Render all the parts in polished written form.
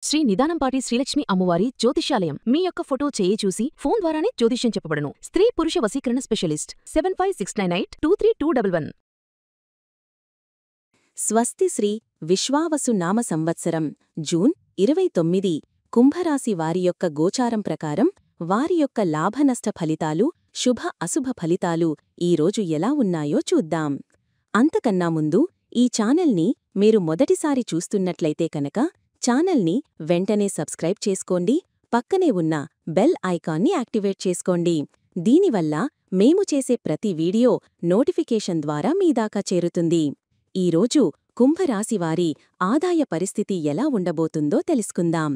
శ్రీ నిదానంపాటి శ్రీలక్ష్మి అమ్మవారి జ్యోతిష్యాలయం. మీ యొక్క ఫోటో చేయి చూసి ఫోన్ ద్వారానే జ్యోతిష్యం చెప్పబడును. స్త్రీ పురుష వశీకరణ స్పెషలిస్ట్ 75698211. స్వస్తి శ్రీ విశ్వావసు నామ సంవత్సరం జూన్ 29 కుంభరాశి వారి యొక్క గోచారం ప్రకారం వారి యొక్క లాభనష్ట ఫలితాలు, శుభ అశుభ ఫలితాలు ఈరోజు ఎలా ఉన్నాయో చూద్దాం. అంతకన్నా ముందు ఈ ఛానల్ని మీరు మొదటిసారి చూస్తున్నట్లయితే కనుక ఛానల్ని వెంటనే సబ్స్క్రైబ్ చేసుకోండి. పక్కనే ఉన్న బెల్ ఐకాన్ని యాక్టివేట్ చేసుకోండి. దీనివల్ల మేము చేసే ప్రతి వీడియో నోటిఫికేషన్ ద్వారా మీ దాకా చేరుతుంది. ఈరోజు కుంభరాశివారి ఆదాయ పరిస్థితి ఎలా ఉండబోతుందో తెలుసుకుందాం.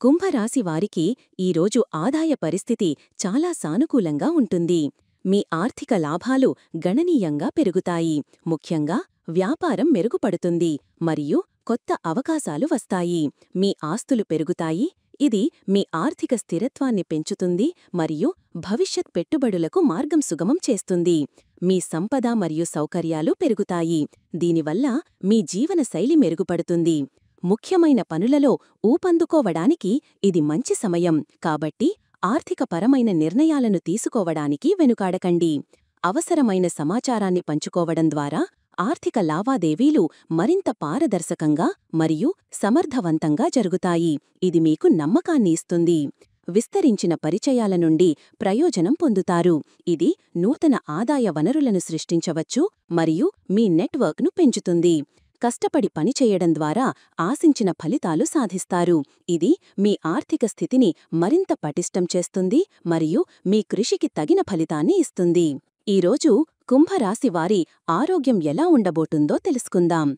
కుంభరాశివారికి ఈరోజు ఆదాయ పరిస్థితి చాలా సానుకూలంగా ఉంటుంది. మీ ఆర్థిక లాభాలు గణనీయంగా పెరుగుతాయి. ముఖ్యంగా వ్యాపారం మెరుగుపడుతుంది మరియు కొత్త అవకాశాలు వస్తాయి. మీ ఆస్తులు పెరుగుతాయి. ఇది మీ ఆర్థిక స్థిరత్వాన్ని పెంచుతుంది మరియు భవిష్యత్ పెట్టుబడులకు మార్గం సుగమం చేస్తుంది. మీ సంపద మరియు సౌకర్యాలు పెరుగుతాయి. దీనివల్ల మీ జీవనశైలి మెరుగుపడుతుంది. ముఖ్యమైన పనులలో ఊపందుకోవడానికి ఇది మంచి సమయం. కాబట్టి ఆర్థికపరమైన నిర్ణయాలను తీసుకోవడానికి వెనుకాడకండి. అవసరమైన సమాచారాన్ని పంచుకోవడం ద్వారా ఆర్థిక లావాదేవీలు మరింత పారదర్శకంగా మరియు సమర్థవంతంగా జరుగుతాయి. ఇది మీకు నమ్మకాన్ని ఇస్తుంది. విస్తరించిన పరిచయాల నుండి ప్రయోజనం పొందుతారు. ఇది నూతన ఆదాయ వనరులను సృష్టించవచ్చు మరియు మీ నెట్వర్క్ను పెంచుతుంది. కష్టపడి పనిచేయడం ద్వారా ఆశించిన ఫలితాలు సాధిస్తారు. ఇది మీ ఆర్థిక స్థితిని మరింత పటిష్టం చేస్తుంది మరియు మీ కృషికి తగిన ఫలితాన్ని ఇస్తుంది. ఈరోజు కుంభరాశివారి ఆరోగ్యం ఎలా ఉండబోతుందో తెలుసుకుందాం.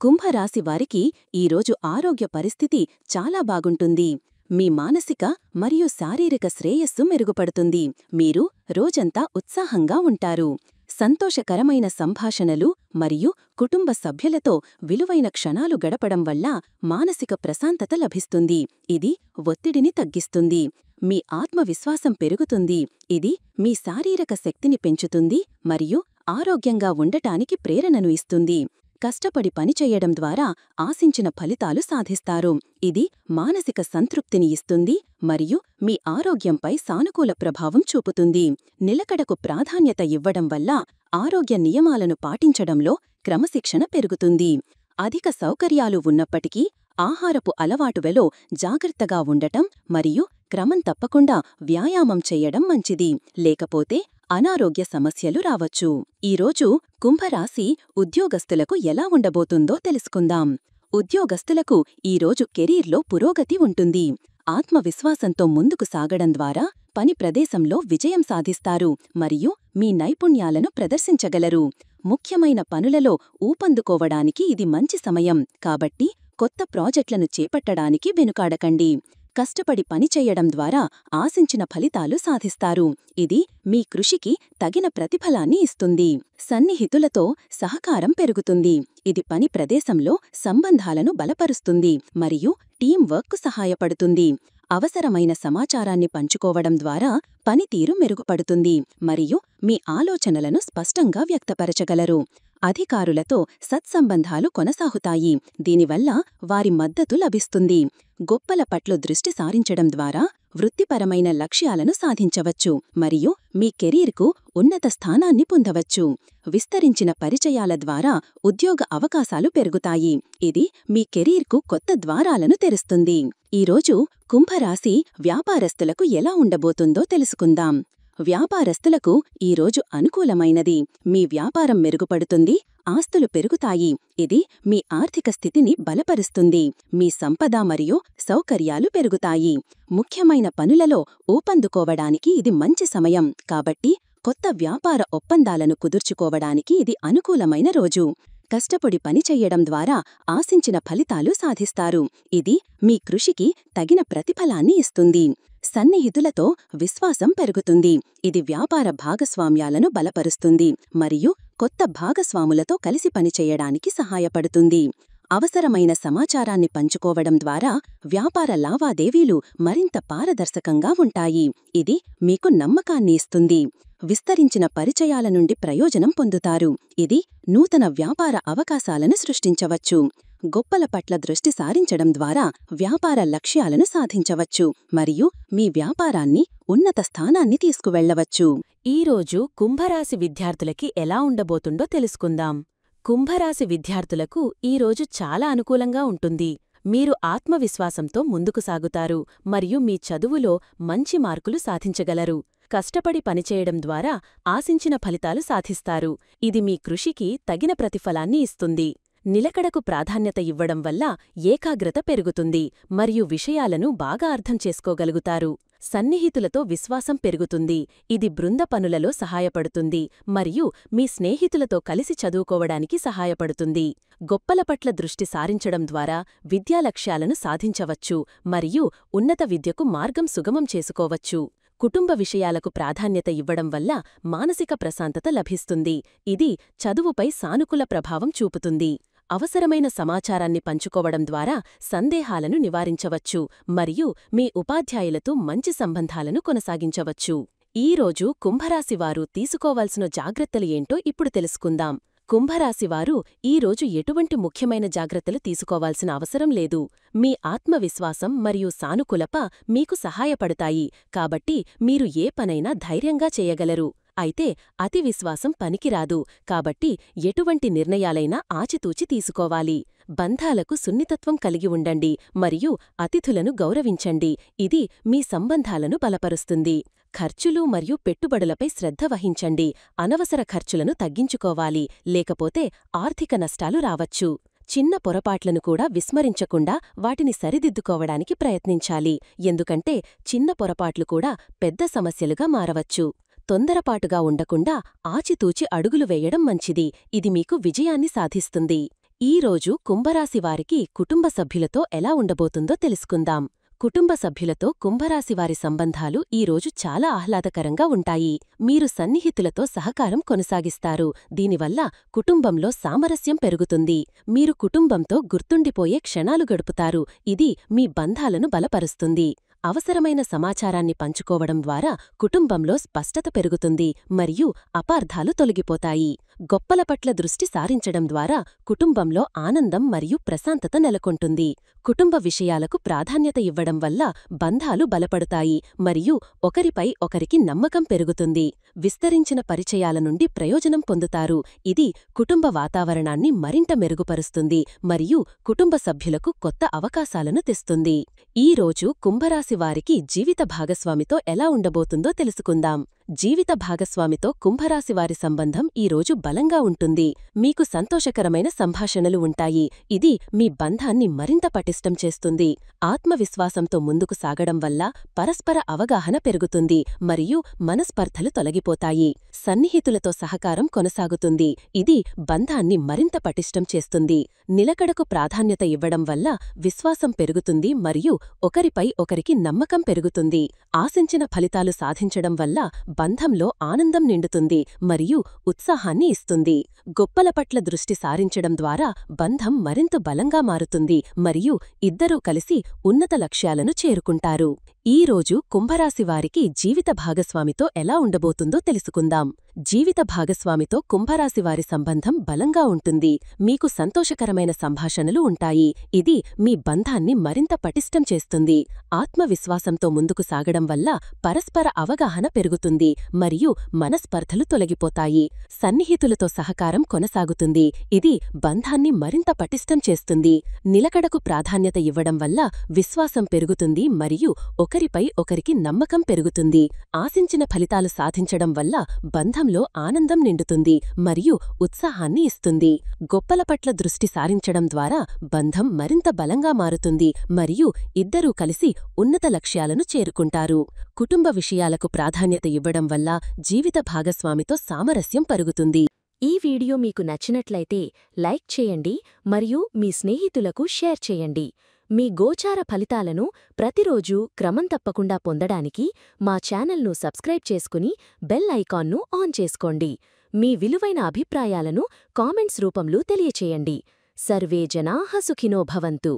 కుంభరాశివారికి ఈరోజు ఆరోగ్య పరిస్థితి చాలా బాగుంటుంది. మీ మానసిక మరియు శారీరక శ్రేయస్సు మెరుగుపడుతుంది. మీరు రోజంతా ఉత్సాహంగా ఉంటారు. సంతోషకరమైన సంభాషణలు మరియు కుటుంబ సభ్యులతో విలువైన క్షణాలు గడపడం వల్ల మానసిక ప్రశాంతత లభిస్తుంది. ఇది ఒత్తిడిని తగ్గిస్తుంది. మీ ఆత్మవిశ్వాసం పెరుగుతుంది. ఇది మీ శారీరక శక్తిని పెంచుతుంది మరియు ఆరోగ్యంగా ఉండటానికి ప్రేరణను ఇస్తుంది. కష్టపడి పనిచేయడం ద్వారా ఆశించిన ఫలితాలు సాధిస్తారు. ఇది మానసిక సంతృప్తిని ఇస్తుంది మరియు మీ ఆరోగ్యంపై సానుకూల ప్రభావం చూపుతుంది. నిలకడకు ప్రాధాన్యత ఇవ్వడం వల్ల ఆరోగ్య నియమాలను పాటించడంలో క్రమశిక్షణ పెరుగుతుంది. అధిక సౌకర్యాలు ఉన్నప్పటికీ ఆహారపు అలవాటులలో జాగ్రత్తగా ఉండటం మరియు క్రమం తప్పకుండా వ్యాయామం చెయ్యడం మంచిది. లేకపోతే అనారోగ్య సమస్యలు రావచ్చు. ఈరోజు కుంభరాశి ఉద్యోగస్తులకు ఎలా ఉండబోతుందో తెలుసుకుందాం. ఉద్యోగస్తులకు ఈరోజు కెరీర్లో పురోగతి ఉంటుంది. ఆత్మవిశ్వాసంతో ముందుకు సాగడం ద్వారా పని ప్రదేశంలో విజయం సాధిస్తారు మరియు మీ నైపుణ్యాలను ప్రదర్శించగలరు. ముఖ్యమైన పనులలో ఊపందుకోవడానికి ఇది మంచి సమయం. కాబట్టి కొత్త ప్రాజెక్టులను చేపట్టడానికి వెనుకాడకండి. కష్టపడి పనిచేయడం ద్వారా ఆశించిన ఫలితాలు సాధిస్తారు. ఇది మీ కృషికి తగిన ప్రతిఫలాన్ని ఇస్తుంది. సన్నిహితులతో సహకారం పెరుగుతుంది. ఇది పని ప్రదేశంలో సంబంధాలను బలపరుస్తుంది మరియు టీం వర్క్కు సహాయపడుతుంది. అవసరమైన సమాచారాన్ని పంచుకోవడం ద్వారా పనితీరు మెరుగుపడుతుంది మరియు మీ ఆలోచనలను స్పష్టంగా వ్యక్తపరచగలరు. అధికారులతో సత్సంబంధాలు కొనసాగుతాయి. దీనివల్ల వారి మద్దతు లభిస్తుంది. గొప్పల పట్ల దృష్టి సారించడం ద్వారా వృత్తిపరమైన లక్ష్యాలను సాధించవచ్చు మరియు మీ కెరీర్కు ఉన్నత స్థానాన్ని పొందవచ్చు. విస్తరించిన పరిచయాల ద్వారా ఉద్యోగ అవకాశాలు పెరుగుతాయి. ఇది మీ కెరీర్కు కొత్త ద్వారాలను తెరుస్తుంది. ఈరోజు కుంభరాశి వ్యాపారస్తులకు ఎలా ఉండబోతుందో తెలుసుకుందాం. వ్యాపారస్తులకు ఈరోజు అనుకూలమైనది. మీ వ్యాపారం మెరుగుపడుతుంది. ఆస్తులు పెరుగుతాయి. ఇది మీ ఆర్థిక స్థితిని బలపరుస్తుంది. మీ సంపద మరియు సౌకర్యాలు పెరుగుతాయి. ముఖ్యమైన పనులలో ఊపందుకోవడానికి ఇది మంచి సమయం. కాబట్టి కొత్త వ్యాపార ఒప్పందాలను కుదుర్చుకోవడానికి ఇది అనుకూలమైన రోజు. కష్టపడి పనిచెయ్యడం ద్వారా ఆశించిన ఫలితాలు సాధిస్తారు. ఇది మీ కృషికి తగిన ప్రతిఫలాన్ని ఇస్తుంది. సన్నిహితులతో విశ్వాసం పెరుగుతుంది. ఇది వ్యాపార భాగస్వామ్యాలను బలపరుస్తుంది మరియు కొత్త భాగస్వాములతో కలిసి పనిచేయడానికి సహాయపడుతుంది. అవసరమైన సమాచారాన్ని పంచుకోవడం ద్వారా వ్యాపార లావాదేవీలు మరింత పారదర్శకంగా ఉంటాయి. ఇది మీకు నమ్మకాన్ని ఇస్తుంది. విస్తరించిన పరిచయాల నుండి ప్రయోజనం పొందుతారు. ఇది నూతన వ్యాపార అవకాశాలను సృష్టించవచ్చు. గొప్పల పట్ల దృష్టి సారించడం ద్వారా వ్యాపార లక్ష్యాలను సాధించవచ్చు మరియు మీ వ్యాపారాన్ని ఉన్నత స్థానాన్ని తీసుకువెళ్లవచ్చు. ఈరోజు కుంభరాశి విద్యార్థులకి ఎలా ఉండబోతుందో తెలుసుకుందాం. కుంభరాశి విద్యార్థులకు ఈరోజు చాలా అనుకూలంగా ఉంటుంది. మీరు ఆత్మవిశ్వాసంతో ముందుకు సాగుతారు మరియు మీ చదువులో మంచి మార్కులు సాధించగలరు. కష్టపడి పనిచేయడం ద్వారా ఆశించిన ఫలితాలు సాధిస్తారు. ఇది మీ కృషికి తగిన ప్రతిఫలాన్ని ఇస్తుంది. నిలకడకు ప్రాధాన్యత ఇవ్వడం వల్ల ఏకాగ్రత పెరుగుతుంది మరియు విషయాలను బాగా అర్థం చేసుకోగలుగుతారు. సన్నిహితులతో విశ్వాసం పెరుగుతుంది. ఇది బృంద పనులలో సహాయపడుతుంది మరియు మీ స్నేహితులతో కలిసి చదువుకోవడానికి సహాయపడుతుంది. గొప్పల పట్ల దృష్టి సారించడం ద్వారా విద్యా లక్ష్యాలను సాధించవచ్చు మరియు ఉన్నత విద్యకు మార్గం సుగమం చేసుకోవచ్చు. కుటుంబ విషయాలకు ప్రాధాన్యత ఇవ్వడం వల్ల మానసిక ప్రశాంతత లభిస్తుంది. ఇది చదువుపై సానుకూల ప్రభావం చూపుతుంది. అవసరమైన సమాచారాన్ని పంచుకోవడం ద్వారా సందేహాలను నివారించవచ్చు మరియు మీ ఉపాధ్యాయులతో మంచి సంబంధాలను కొనసాగించవచ్చు. ఈరోజు కుంభరాశివారు తీసుకోవాల్సిన జాగ్రత్తలు ఏంటో ఇప్పుడు తెలుసుకుందాం. కుంభరాశివారు ఈరోజు ఎటువంటి ముఖ్యమైన జాగ్రత్తలు తీసుకోవాల్సిన అవసరం లేదు. మీ ఆత్మవిశ్వాసం మరియు సానుకూలత మీకు సహాయపడతాయి కాబట్టి మీరు ఏ పనైనా ధైర్యంగా చేయగలరు. అయితే అతి విశ్వాసం పనికిరాదు కాబట్టి ఎటువంటి నిర్ణయాలైనా ఆచితూచి తీసుకోవాలి. బంధాలకు సున్నితత్వం కలిగి ఉండండి మరియు అతిథులను గౌరవించండి. ఇది మీ సంబంధాలను బలపరుస్తుంది. ఖర్చులు మరియు పెట్టుబడులపై శ్రద్ధ వహించండి. అనవసర ఖర్చులను తగ్గించుకోవాలి, లేకపోతే ఆర్థిక నష్టాలు రావచ్చు. చిన్న పొరపాట్లను కూడా విస్మరించకుండా వాటిని సరిదిద్దుకోవడానికి ప్రయత్నించాలి, ఎందుకంటే చిన్న పొరపాట్లు కూడా పెద్ద సమస్యలుగా మారవచ్చు. తొందరపాటుగా ఉండకుండా ఆచితూచి అడుగులు వేయడం మంచిది. ఇది మీకు విజయాన్ని సాధిస్తుంది. ఈరోజు కుంభరాశివారికి కుటుంబ సభ్యులతో ఎలా ఉండబోతుందో తెలుసుకుందాం. కుటుంబ సభ్యులతో కుంభరాశివారి సంబంధాలు ఈరోజు చాలా ఆహ్లాదకరంగా ఉంటాయి. మీరు సన్నిహితులతో సహకారం కొనసాగిస్తారు. దీనివల్ల కుటుంబంలో సామరస్యం పెరుగుతుంది. మీరు కుటుంబంతో గుర్తుండిపోయే క్షణాలు గడుపుతారు. ఇది మీ బంధాలను బలపరుస్తుంది. అవసరమైన సమాచారాన్ని పంచుకోవడం ద్వారా కుటుంబంలో స్పష్టత పెరుగుతుంది మరియు అపార్థాలు తొలగిపోతాయి. గొప్పల పట్ల దృష్టి సారించడం ద్వారా కుటుంబంలో ఆనందం మరియు ప్రశాంతత నెలకొంటుంది. కుటుంబ విషయాలకు ప్రాధాన్యత ఇవ్వడం వల్ల బంధాలు బలపడతాయి మరియు ఒకరిపై ఒకరికి నమ్మకం పెరుగుతుంది. విస్తరించిన పరిచయాల నుండి ప్రయోజనం పొందుతారు. ఇది కుటుంబ వాతావరణాన్ని మరింత మెరుగుపరుస్తుంది మరియు కుటుంబ సభ్యులకు కొత్త అవకాశాలను తెస్తుంది. ఈరోజు కుంభరాశివారికి జీవిత భాగస్వామితో ఎలా ఉండబోతుందో తెలుసుకుందాం. జీవిత భాగస్వామితో కుంభరాశివారి సంబంధం ఈరోజు బలంగా ఉంటుంది. మీకు సంతోషకరమైన సంభాషణలు ఉంటాయి. ఇది మీ బంధాన్ని మరింత పటిష్టం చేస్తుంది. ఆత్మవిశ్వాసంతో ముందుకు సాగడం వల్ల పరస్పర అవగాహన పెరుగుతుంది మరియు మనస్పర్ధలు తొలగిపోతాయి. సన్నిహితులతో సహకారం కొనసాగుతుంది. ఇది బంధాన్ని మరింత పటిష్టం చేస్తుంది. నిలకడకు ప్రాధాన్యత ఇవ్వడం వల్ల విశ్వాసం పెరుగుతుంది మరియు ఒకరిపై ఒకరికి నమ్మకం పెరుగుతుంది. ఆశించిన ఫలితాలు సాధించడం వల్ల బంధంలో ఆనందం నిండుతుంది మరియు ఉత్సాహాన్ని ఇస్తుంది. గొప్పల పట్ల దృష్టి సారించడం ద్వారా బంధం మరింత బలంగా మారుతుంది మరియు ఇద్దరూ కలిసి ఉన్నత లక్ష్యాలను చేరుకుంటారు. ఈరోజు కుంభరాశివారికి జీవిత భాగస్వామితో ఎలా ఉండబోతుందో తెలుసుకుందాం. జీవిత భాగస్వామితో కుంభరాశివారి సంబంధం బలంగా ఉంటుంది. మీకు సంతోషకరమైన సంభాషణలు ఉంటాయి. ఇది మీ బంధాన్ని మరింత పటిష్టం చేస్తుంది. ఆత్మవిశ్వాసంతో ముందుకు సాగడం వల్ల పరస్పర అవగాహన పెరుగుతుంది మరియు మనస్పర్ధలు తొలగిపోతాయి. సన్నిహితులతో సహకారం కొనసాగుతుంది. ఇది బంధాన్ని మరింత పటిష్టం చేస్తుంది. నిలకడకు ప్రాధాన్యత ఇవ్వడం వల్ల విశ్వాసం పెరుగుతుంది మరియు ఒకరిపై ఒకరికి నమ్మకం పెరుగుతుంది. ఆశించిన ఫలితాలు సాధించడం వల్ల బంధంలో ఆనందం నిండుతుంది మరియు ఉత్సాహాన్ని ఇస్తుంది. గొప్పల పట్ల దృష్టి సారించడం ద్వారా బంధం మరింత బలంగా మారుతుంది మరియు ఇద్దరూ కలిసి ఉన్నత లక్ష్యాలను చేరుకుంటారు. కుటుంబ విషయాలకు ప్రాధాన్యత ఇవ్వడం వల్ల జీవిత భాగస్వామితో సామరస్యం పెరుగుతుంది. ఈ వీడియో మీకు నచ్చినట్లయితే లైక్ చేయండి మరియు మీ స్నేహితులకు షేర్ చేయండి. మీ గోచార ఫలితాలను ప్రతిరోజూ క్రమం తప్పకుండా పొందడానికి మా ఛానల్ను సబ్స్క్రైబ్ చేసుకుని బెల్ ఐకాన్ను ఆన్ చేసుకోండి. మీ విలువైన అభిప్రాయాలను కామెంట్స్ రూపంలో తెలియచేయండి. సర్వే జనాః సుఖినో భవంతు.